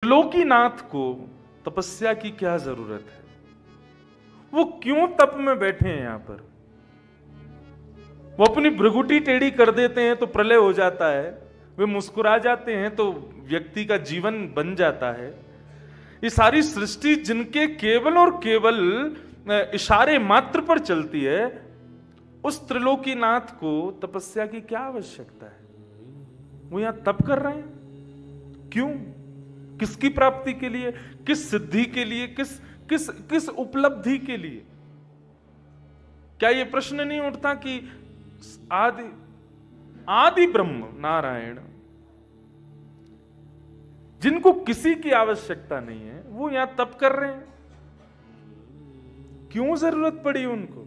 त्रिलोकीनाथ को तपस्या की क्या जरूरत है? वो क्यों तप में बैठे हैं यहां पर? वो अपनी भ्रुकुटी टेढ़ी कर देते हैं तो प्रलय हो जाता है, वे मुस्कुरा जाते हैं तो व्यक्ति का जीवन बन जाता है। ये सारी सृष्टि जिनके केवल और केवल इशारे मात्र पर चलती है, उस त्रिलोकीनाथ को तपस्या की क्या आवश्यकता है? वो यहां तप कर रहे हैं क्यों? किसकी प्राप्ति के लिए? किस सिद्धि के लिए? किस किस किस उपलब्धि के लिए? क्या यह प्रश्न नहीं उठता कि आदि ब्रह्म नारायण, जिनको किसी की आवश्यकता नहीं है, वो यहां तप कर रहे हैं? क्यों जरूरत पड़ी उनको?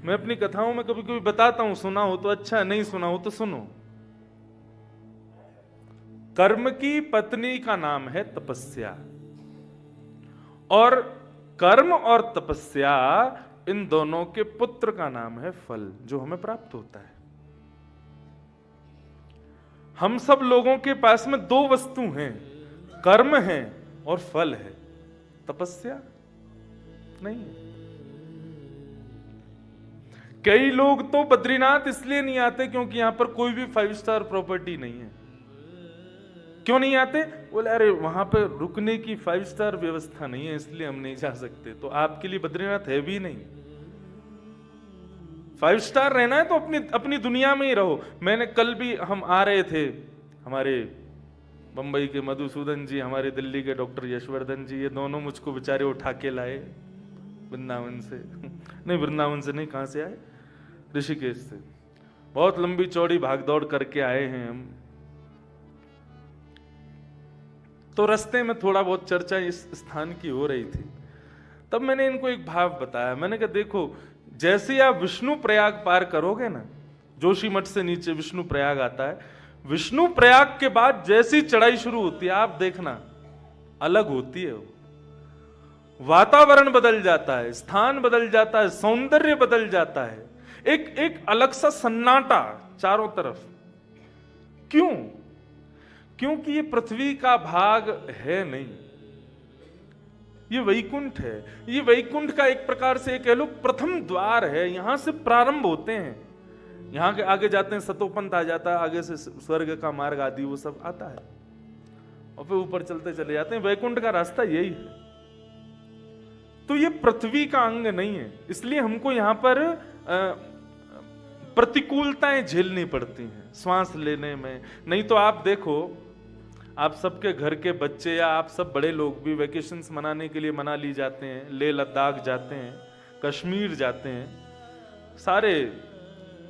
मैं अपनी कथाओं में कभी कभी बताता हूं, सुना हो तो अच्छा, नहीं सुना हो तो सुनो। कर्म की पत्नी का नाम है तपस्या, और कर्म और तपस्या इन दोनों के पुत्र का नाम है फल, जो हमें प्राप्त होता है। हम सब लोगों के पास में दो वस्तु हैं, कर्म है और फल है, तपस्या नहीं है। कई लोग तो बद्रीनाथ इसलिए नहीं आते क्योंकि यहां पर कोई भी 5 स्टार प्रॉपर्टी नहीं है। क्यों नहीं आते? बोले अरे वहां पर रुकने की 5 स्टार व्यवस्था नहीं है, इसलिए हम नहीं जा सकते। तो आपके लिए बद्रीनाथ है भी नहीं। 5 स्टार रहना है तो अपनी दुनिया में ही रहो। मैंने कल भी, हम आ रहे थे, हमारे बंबई के मधुसूदन जी, हमारे दिल्ली के डॉक्टर यशवर्धन जी, ये दोनों मुझको बेचारे उठा के लाए वृंदावन से। नहीं, वृंदावन से नहीं, कहां से आए? ऋषिकेश से। बहुत लंबी चौड़ी भागदौड़ करके आए हैं हम। तो रास्ते में थोड़ा बहुत चर्चा इस स्थान की हो रही थी, तब मैंने इनको एक भाव बताया। मैंने कहा देखो, जैसे आप विष्णु प्रयाग पार करोगे ना, जोशी मठ से नीचे विष्णु प्रयाग आता है, विष्णु प्रयाग के बाद जैसी चढ़ाई शुरू होती है, आप देखना अलग होती है। वातावरण बदल जाता है, स्थान बदल जाता है, सौंदर्य बदल जाता है, एक अलग सा सन्नाटा चारों तरफ। क्यों? क्योंकि ये पृथ्वी का भाग है नहीं, ये वैकुंठ है। ये वैकुंठ का एक प्रकार से कह लो प्रथम द्वार है, यहां से प्रारंभ होते हैं। यहां के आगे जाते हैं सतोपंथ आ जाता है, आगे से स्वर्ग का मार्ग आदि वो सब आता है, और फिर ऊपर चलते चले जाते हैं। वैकुंठ का रास्ता यही है। तो ये पृथ्वी का अंग नहीं है, इसलिए हमको यहां पर प्रतिकूलताएं झेलनी पड़ती हैं श्वास लेने में। नहीं तो आप देखो, आप सबके घर के बच्चे या आप सब बड़े लोग भी वेकेशंस मनाने के लिए मनाली जाते हैं, लेह लद्दाख जाते हैं, कश्मीर जाते हैं, सारे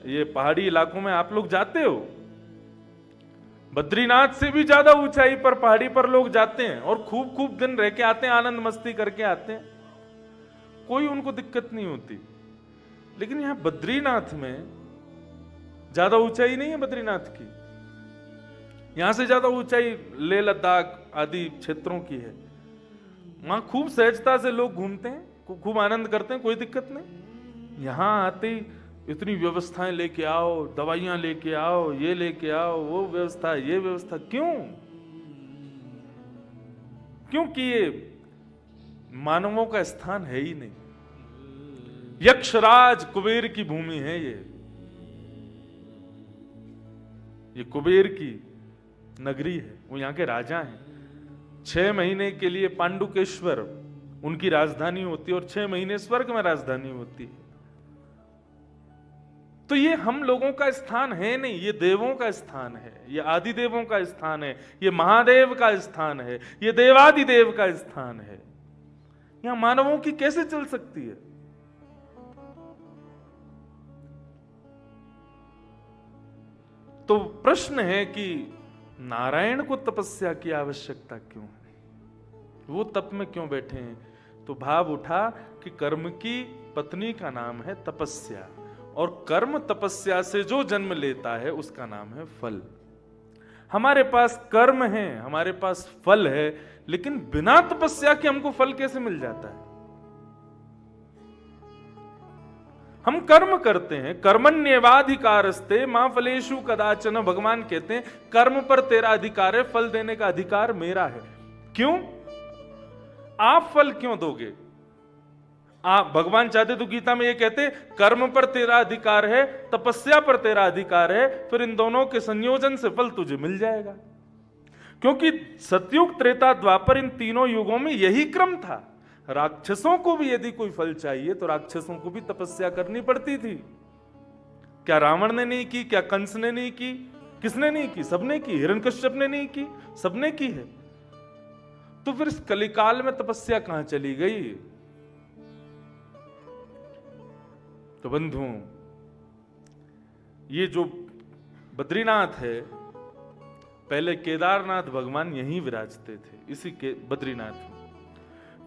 ये पहाड़ी इलाकों में आप लोग जाते हो। बद्रीनाथ से भी ज्यादा ऊंचाई पर पहाड़ी पर लोग जाते हैं और खूब खूब दिन रह के आते हैं, आनंद मस्ती करके आते हैं, कोई उनको दिक्कत नहीं होती। लेकिन यहां बद्रीनाथ में ज्यादा ऊंचाई नहीं है बद्रीनाथ की, यहां से ज्यादा ऊंचाई लेह लद्दाख आदि क्षेत्रों की है। वहां खूब सहजता से लोग घूमते हैं, खूब आनंद करते हैं, कोई दिक्कत नहीं। यहां आते ही इतनी व्यवस्थाएं लेके आओ, दवाइयां लेके आओ, ये लेके आओ, वो व्यवस्था, ये व्यवस्था। क्यों? क्योंकि ये मानवों का स्थान है ही नहीं। यक्षराज कुबेर की भूमि है ये कुबेर की नगरी है, वो यहां के राजा हैं। 6 महीने के लिए पांडुकेश्वर उनकी राजधानी होती है और 6 महीने स्वर्ग में राजधानी होती है। तो ये हम लोगों का स्थान है नहीं, ये देवों का स्थान है, ये आदि देवों का स्थान है, ये महादेव का स्थान है, ये देवादिदेव का स्थान है। यहां मानवों की कैसे चल सकती है? तो प्रश्न है कि नारायण को तपस्या की आवश्यकता क्यों है? वो तप में क्यों बैठे हैं? तो भाव उठा कि कर्म की पत्नी का नाम है तपस्या, और कर्म तपस्या से जो जन्म लेता है उसका नाम है फल। हमारे पास कर्म है, हमारे पास फल है, लेकिन बिना तपस्या के हमको फल कैसे मिल जाता है? हम कर्म करते हैं, कर्मण्येवाधिकारस्ते मां फलेषु कदाचन। भगवान कहते हैं कर्म पर तेरा अधिकार है, फल देने का अधिकार मेरा है। क्यों? आप फल क्यों दोगे? आप भगवान चाहते तो गीता में ये कहते कर्म पर तेरा अधिकार है, तपस्या पर तेरा अधिकार है, फिर इन दोनों के संयोजन से फल तुझे मिल जाएगा। क्योंकि सतयुग, त्रेता, द्वापर, इन तीनों युगों में यही क्रम था। राक्षसों को भी यदि कोई फल चाहिए तो राक्षसों को भी तपस्या करनी पड़ती थी। क्या रावण ने नहीं की? क्या कंस ने नहीं की? किसने नहीं की? सबने की। हिरण्यकश्यप ने नहीं की? सबने की है। तो फिर इस कलिकाल में तपस्या कहां चली गई? तो बंधुओं, ये जो बद्रीनाथ है, पहले केदारनाथ भगवान यहीं विराजते थे, इसी के बद्रीनाथ में।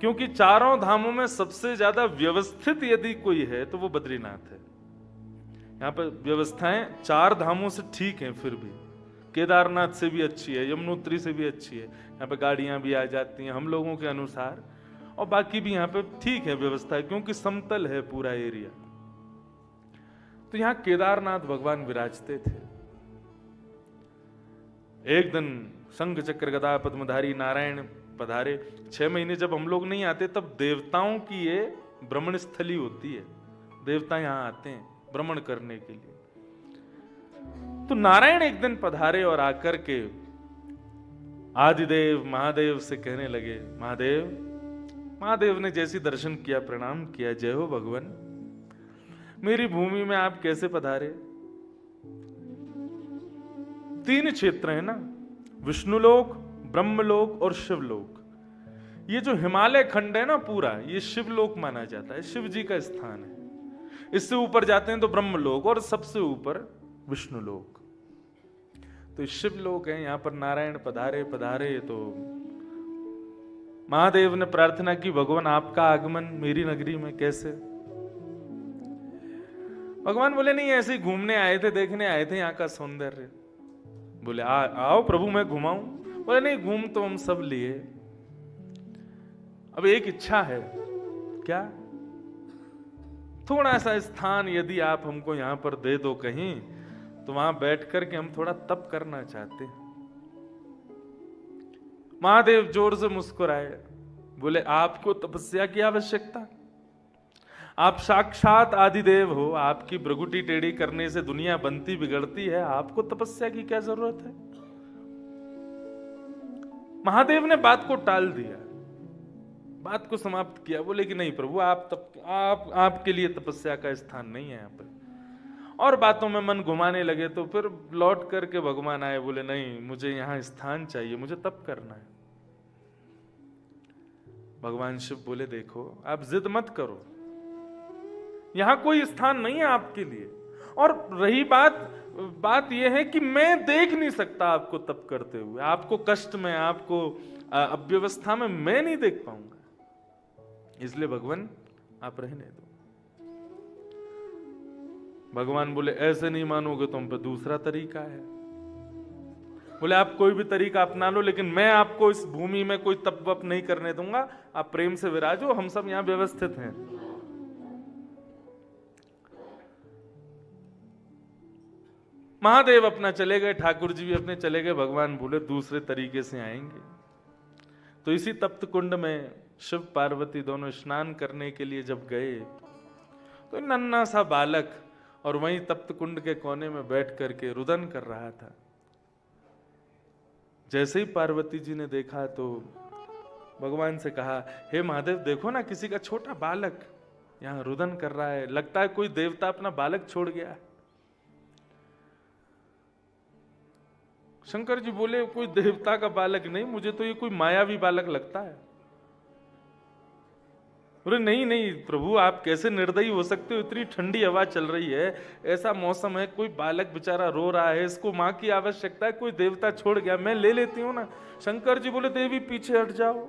क्योंकि चारों धामों में सबसे ज्यादा व्यवस्थित यदि कोई है तो वो बद्रीनाथ है। यहां पर व्यवस्थाएं चार धामों से ठीक हैं, फिर भी केदारनाथ से भी अच्छी है, यमुनोत्री से भी अच्छी है। यहाँ पे गाड़ियां भी आ जाती हैं हम लोगों के अनुसार, और बाकी भी यहाँ पे ठीक है व्यवस्था, क्योंकि समतल है पूरा एरिया। तो यहां केदारनाथ भगवान विराजते थे। एक दिन शंख चक्र गदा पद्मधारी नारायण पधारे। 6 महीने जब हम लोग नहीं आते तब देवताओं की ये भ्रमण स्थली होती है, देवता यहां आते हैं भ्रमण करने के लिए। तो नारायण एक दिन पधारे और आकर के आदिदेव महादेव से कहने लगे, महादेव। महादेव ने जैसी दर्शन किया, प्रणाम किया, जय हो भगवान, मेरी भूमि में आप कैसे पधारे? 3 क्षेत्र है ना, विष्णुलोक, ब्रह्मलोक और शिवलोक। ये जो हिमालय खंड है ना पूरा, ये शिवलोक माना जाता है, शिव जी का स्थान है। इससे ऊपर जाते हैं तो ब्रह्मलोक, और सबसे ऊपर विष्णुलोक। तो शिवलोक है, यहां पर नारायण पधारे। तो महादेव ने प्रार्थना की, भगवान आपका आगमन मेरी नगरी में कैसे? भगवान बोले नहीं, ऐसे ही घूमने आए थे, देखने आए थे यहाँ का सौंदर्य। बोले आओ प्रभु मैं घुमाऊं। बोले नहीं, घूम तो हम सब लिए, अब एक इच्छा है। क्या? थोड़ा सा स्थान यदि आप हमको यहां पर दे दो कहीं, तो वहां बैठ करके हम थोड़ा तप करना चाहते हैं। महादेव जोर से मुस्कुराए, बोले आपको तपस्या की आवश्यकता? आप साक्षात आदिदेव हो, आपकी भ्रगुटी टेढ़ी करने से दुनिया बनती बिगड़ती है, आपको तपस्या की क्या जरूरत है? महादेव ने बात को टाल दिया, बात को समाप्त किया। बोले कि नहीं प्रभु, आपके लिए तपस्या का स्थान नहीं है यहाँ पर। और बातों में मन घुमाने लगे, तो फिर लौट करके भगवान आए, बोले नहीं, मुझे यहाँ स्थान चाहिए, मुझे तप करना है। भगवान शिव बोले देखो, आप जिद मत करो, यहां कोई स्थान नहीं है आपके लिए। और रही बात यह है कि मैं देख नहीं सकता आपको तप करते हुए, आपको कष्ट में, आपको अव्यवस्था में मैं नहीं देख पाऊंगा, इसलिए भगवान आप रहने दो। भगवान बोले ऐसे नहीं मानोगे तो हम पे दूसरा तरीका है। बोले आप कोई भी तरीका अपना लो, लेकिन मैं आपको इस भूमि में कोई तप वप नहीं करने दूंगा, आप प्रेम से विराजो, हम सब यहां व्यवस्थित हैं। महादेव अपना चले गए, ठाकुर जी भी अपने चले गए। भगवान बोले दूसरे तरीके से आएंगे। तो इसी तप्त कुंड में शिव पार्वती दोनों स्नान करने के लिए जब गए, तो नन्हा सा बालक और वहीं तप्त कुंड के कोने में बैठ करके रुदन कर रहा था। जैसे ही पार्वती जी ने देखा तो भगवान से कहा, हे महादेव देखो ना, किसी का छोटा बालक यहां रुदन कर रहा है, लगता है कोई देवता अपना बालक छोड़ गया है। शंकर जी बोले कोई देवता का बालक नहीं, मुझे तो ये कोई मायावी बालक लगता है। बोले नहीं नहीं प्रभु, आप कैसे निर्दयी हो सकते हो, इतनी ठंडी हवा चल रही है, ऐसा मौसम है, कोई बालक बेचारा रो रहा है, इसको माँ की आवश्यकता है, कोई देवता छोड़ गया, मैं ले लेती हूँ ना। शंकर जी बोले देवी पीछे हट जाओ,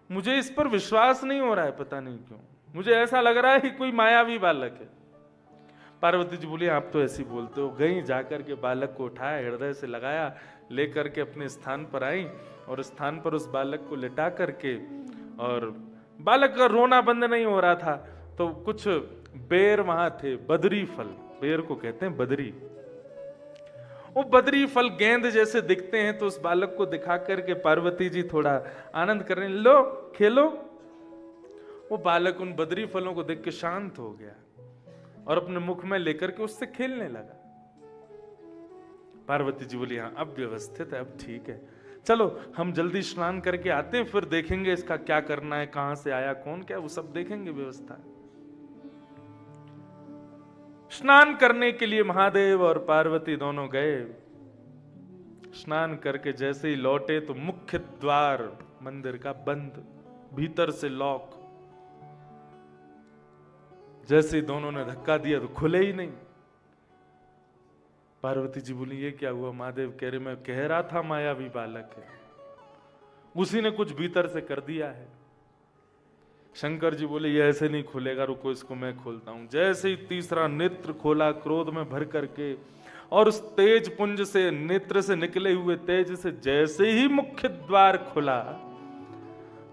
मुझे इस पर विश्वास नहीं हो रहा है, पता नहीं क्यों, मुझे ऐसा लग रहा है कि कोई मायावी बालक है। पार्वती जी बोली आप तो ऐसी बोलते हो। गई, जाकर के बालक को उठाया, हृदय से लगाया, लेकर के अपने स्थान पर आई, और स्थान पर उस बालक को लिटा करके, और बालक का रोना बंद नहीं हो रहा था, तो कुछ बेर वहां थे, बदरी फल, बेर को कहते हैं बदरी। वो बदरी फल गेंद जैसे दिखते हैं, तो उस बालक को दिखा करके पार्वती जी थोड़ा आनंद करने, लो खेलो। वो बालक उन बदरी फलों को देख के शांत हो गया और अपने मुख में लेकर के उससे खेलने लगा। पार्वती जी बोली, हाँ अब व्यवस्थित है, अब ठीक है, चलो हम जल्दी स्नान करके आते हैं, फिर देखेंगे इसका क्या करना है, कहां से आया, कौन क्या, वो सब देखेंगे व्यवस्था। स्नान करने के लिए महादेव और पार्वती दोनों गए। स्नान करके जैसे ही लौटे तो मुख्य द्वार मंदिर का बंद, भीतर से लॉक। जैसे ही दोनों ने धक्का दिया तो खुले ही नहीं। पार्वती जी बोली, ये क्या हुआ? महादेव कह रहे, मैं कह रहा था मायावी बालक है, उसी ने कुछ भीतर से कर दिया है। शंकर जी बोले, ये ऐसे नहीं खुलेगा, रुको इसको मैं खोलता हूं। जैसे ही तीसरा नेत्र खोला क्रोध में भर करके, और उस तेज पुंज से, नेत्र से निकले हुए तेज से जैसे ही मुख्य द्वार खुला,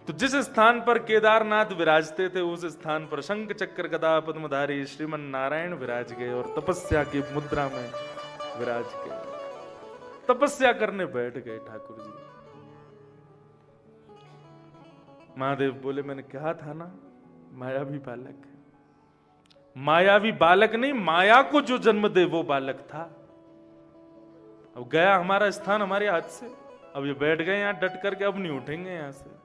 तो जिस स्थान पर केदारनाथ विराजते थे उस स्थान पर शंख चक्र गदा पद्मधारी श्रीमन नारायण विराज गए और तपस्या की मुद्रा में विराज गए, तपस्या करने बैठ गए ठाकुर जी। महादेव बोले, मैंने कहा था ना मायावी बालक है। मायावी बालक नहीं, माया को जो जन्म दे वो बालक था। अब गया हमारा स्थान हमारे हाथ से, अब ये बैठ गए यहां डट करके, अब नहीं उठेंगे यहां से।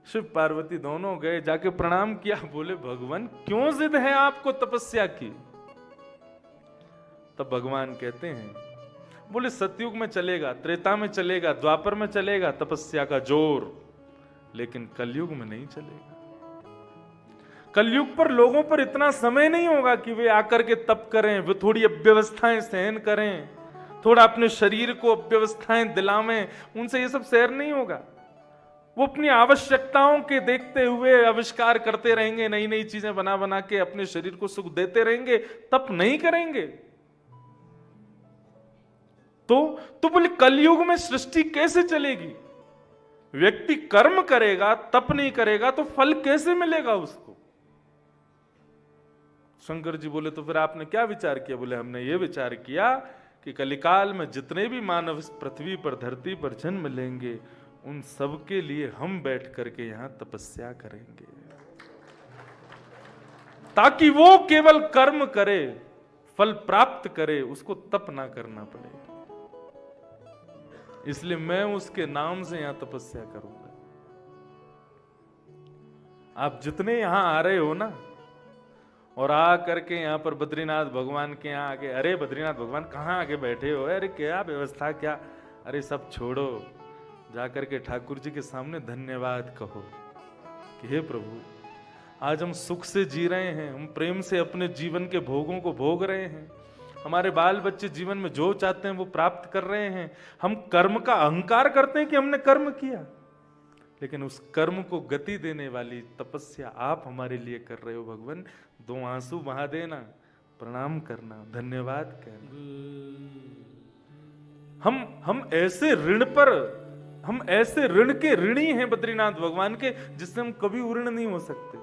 शिव पार्वती दोनों गए, जाके प्रणाम किया, बोले भगवान क्यों जिद है आपको तपस्या की? तब भगवान कहते हैं, बोले सतयुग में चलेगा, त्रेता में चलेगा, द्वापर में चलेगा तपस्या का जोर, लेकिन कलयुग में नहीं चलेगा। कलयुग पर लोगों पर इतना समय नहीं होगा कि वे आकर के तप करें, वे थोड़ी अव्यवस्थाएं सहन करें, थोड़ा अपने शरीर को अव्यवस्थाएं दिलावें, उनसे ये सब सहन नहीं होगा। वो अपनी आवश्यकताओं के देखते हुए आविष्कार करते रहेंगे, नई नई चीजें बना बना के अपने शरीर को सुख देते रहेंगे, तप नहीं करेंगे। तो बोले कलयुग में सृष्टि कैसे चलेगी? व्यक्ति कर्म करेगा, तप नहीं करेगा तो फल कैसे मिलेगा उसको? शंकर जी बोले, तो फिर आपने क्या विचार किया? बोले, हमने ये विचार किया कि कलिकाल में जितने भी मानव इस पृथ्वी पर, धरती पर जन्म लेंगे, उन सब के लिए हम बैठ करके यहां तपस्या करेंगे, ताकि वो केवल कर्म करे, फल प्राप्त करे, उसको तप ना करना पड़े। इसलिए मैं उसके नाम से यहां तपस्या करूंगा। आप जितने यहां आ रहे हो ना, और आ करके यहां पर बद्रीनाथ भगवान के यहां आगे, अरे बद्रीनाथ भगवान कहां आगे बैठे हो, अरे क्या व्यवस्था, क्या, अरे सब छोड़ो, जाकर के ठाकुर जी के सामने धन्यवाद कहो कि हे प्रभु, आज हम सुख से जी रहे हैं, हम प्रेम से अपने जीवन के भोगों को भोग रहे हैं, हमारे बाल बच्चे जीवन में जो चाहते हैं वो प्राप्त कर रहे हैं। हम कर्म का अहंकार करते हैं कि हमने कर्म किया, लेकिन उस कर्म को गति देने वाली तपस्या आप हमारे लिए कर रहे हो भगवान। 2 आंसू बहा देना, प्रणाम करना, धन्यवाद कहना। हम ऐसे ऋण पर, हम ऐसे ऋण के ऋणी हैं बद्रीनाथ भगवान के, जिससे हम कभी उऋण नहीं हो सकते।